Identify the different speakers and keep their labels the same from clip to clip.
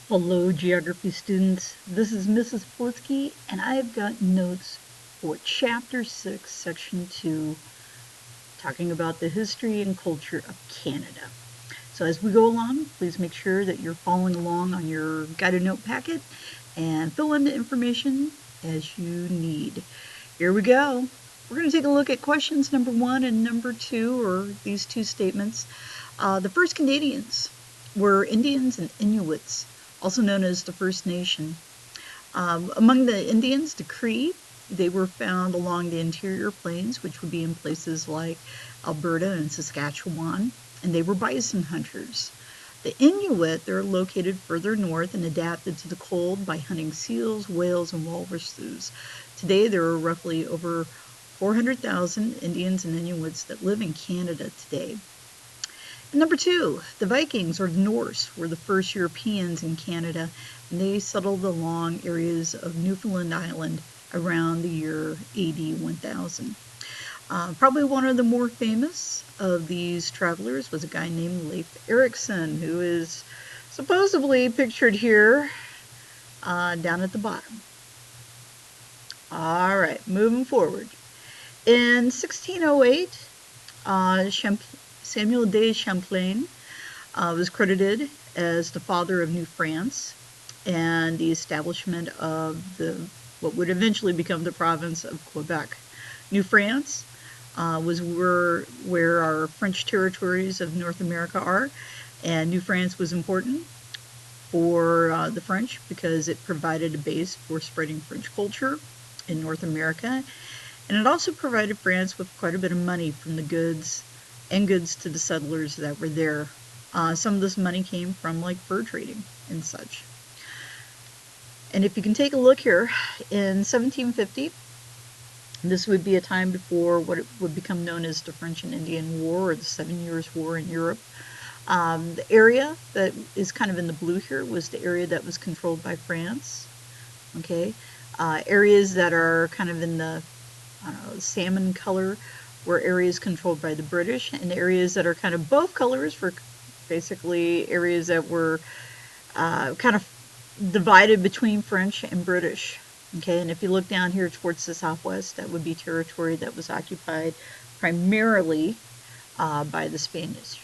Speaker 1: Hello, geography students. This is Mrs. Politsky, and I've got notes for Chapter 6, Section 2, talking about the history and culture of Canada. So as we go along, please make sure that you're following along on your guided note packet and fill in the information as you need. Here we go. We're going to take a look at questions number 1 and number 2, or these two statements. The first Canadians were Indians and Inuits, also known as the First Nation. Among the Indians, the Cree, they were found along the interior plains, which would be in places like Alberta and Saskatchewan, and they were bison hunters. The Inuit, they're located further north and adapted to the cold by hunting seals, whales, and walruses. Today, there are roughly over 400,000 Indians and Inuits that live in Canada today. Number 2, the Vikings, or the Norse, were the first Europeans in Canada, and they settled along areas of Newfoundland Island around the year AD 1000. Probably one of the more famous of these travelers was a guy named Leif Erikson, who is supposedly pictured here down at the bottom. All right, moving forward. In 1608, Samuel de Champlain was credited as the father of New France and the establishment of what would eventually become the province of Quebec. New France was where our French territories of North America are, and New France was important for the French because it provided a base for spreading French culture in North America, and it also provided France with quite a bit of money from the goods to the settlers that were there. Some of this money came from like fur trading and such. And if you can take a look here, in 1750, this would be a time before what would become known as the French and Indian War, or the 7 Years' War in Europe. The area that is kind of in the blue here was the area that was controlled by France. Okay, areas that are kind of in the salmon color were areas controlled by the British, and areas that are kind of both colors were basically areas that were kind of divided between French and British. Okay, and if you look down here towards the southwest, that would be territory that was occupied primarily by the Spanish.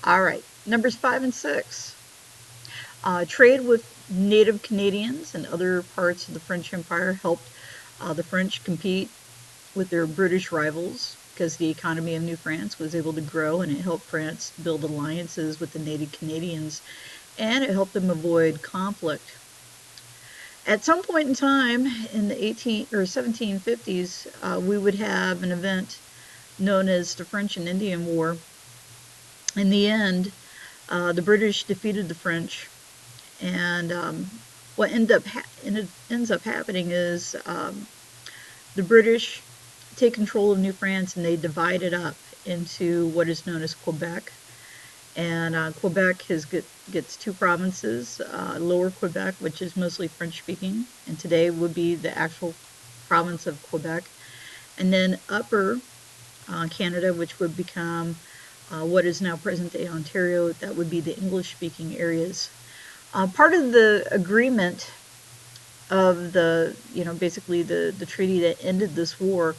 Speaker 1: All right, numbers 5 and 6. Trade with native Canadians and other parts of the French Empire helped the French compete with their British rivals because the economy of New France was able to grow, and it helped France build alliances with the native Canadians, and it helped them avoid conflict. At some point in time in the 1750s, we would have an event known as the French and Indian War. In the end, the British defeated the French, and what ends up happening is the British take control of New France, and they divide it up into what is known as Quebec. And Quebec gets two provinces, Lower Quebec, which is mostly French speaking, and today would be the actual province of Quebec, and then Upper Canada, which would become what is now present-day Ontario. That would be the English-speaking areas. Part of the agreement of basically the treaty that ended this war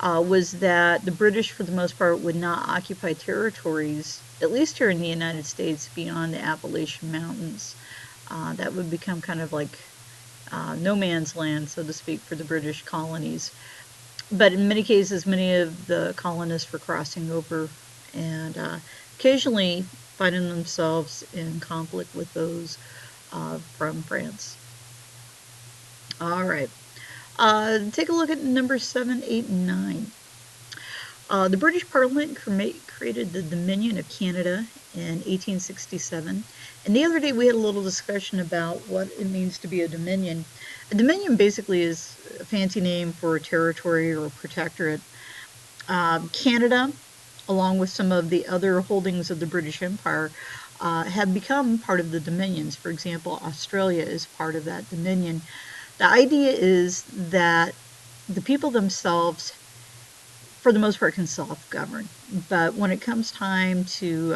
Speaker 1: was that the British, for the most part, would not occupy territories, at least here in the United States, beyond the Appalachian Mountains. That would become kind of like no man's land, so to speak, for the British colonies. But in many cases, many of the colonists were crossing over and occasionally finding themselves in conflict with those from France. All right. Take a look at numbers 7, 8, and 9. The British Parliament created the Dominion of Canada in 1867. And the other day we had a little discussion about what it means to be a dominion. A dominion basically is a fancy name for a territory or a protectorate. Canada, along with some of the other holdings of the British Empire, have become part of the dominions. For example, Australia is part of that dominion. The idea is that the people themselves, for the most part, can self-govern. But when it comes time to,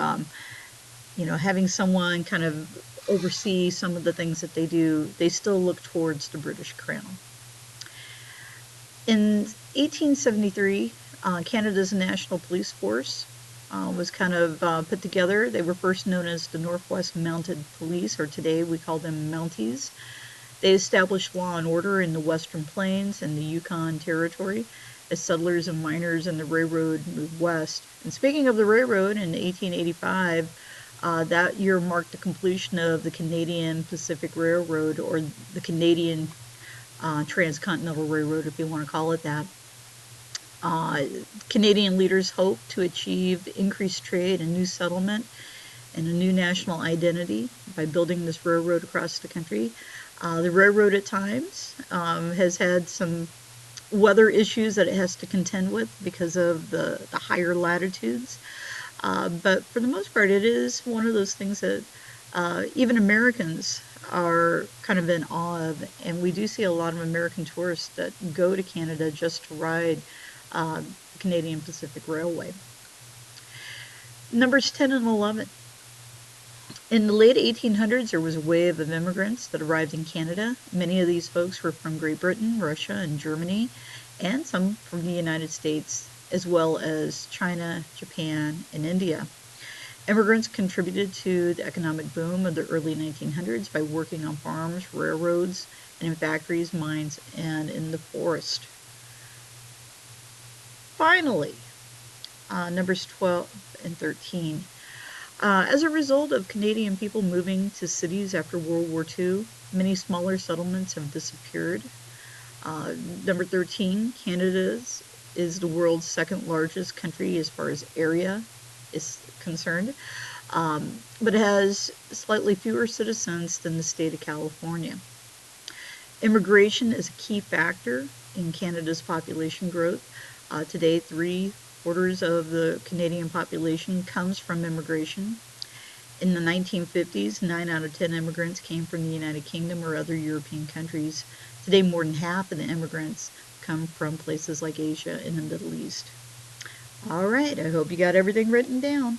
Speaker 1: having someone kind of oversee some of the things that they do, they still look towards the British Crown. In 1873, Canada's National Police Force was kind of put together. They were first known as the Northwest Mounted Police, or today we call them Mounties. They established law and order in the Western Plains and the Yukon Territory as settlers and miners in the railroad moved west. And speaking of the railroad, in 1885, that year marked the completion of the Canadian Pacific Railroad, or the Canadian Transcontinental Railroad, if you want to call it that. Uh, Canadian leaders hoped to achieve increased trade and new settlement and a new national identity by building this railroad across the country. The railroad at times has had some weather issues that it has to contend with because of the higher latitudes. But for the most part, it is one of those things that even Americans are kind of in awe of. And we do see a lot of American tourists that go to Canada just to ride the Canadian Pacific Railway. Numbers 10 and 11. In the late 1800s, there was a wave of immigrants that arrived in Canada. Many of these folks were from Great Britain, Russia, and Germany, and some from the United States, as well as China, Japan, and India. Immigrants contributed to the economic boom of the early 1900s by working on farms, railroads, and in factories, mines, and in the forest. Finally, numbers 12 and 13. As a result of Canadian people moving to cities after World War II, many smaller settlements have disappeared. Number 13, Canada is the world's second largest country as far as area is concerned, but it has slightly fewer citizens than the state of California. Immigration is a key factor in Canada's population growth. Today, 3/4 of the Canadian population comes from immigration. In the 1950s, 9 out of 10 immigrants came from the United Kingdom or other European countries. Today, more than half of the immigrants come from places like Asia and the Middle East. All right, I hope you got everything written down.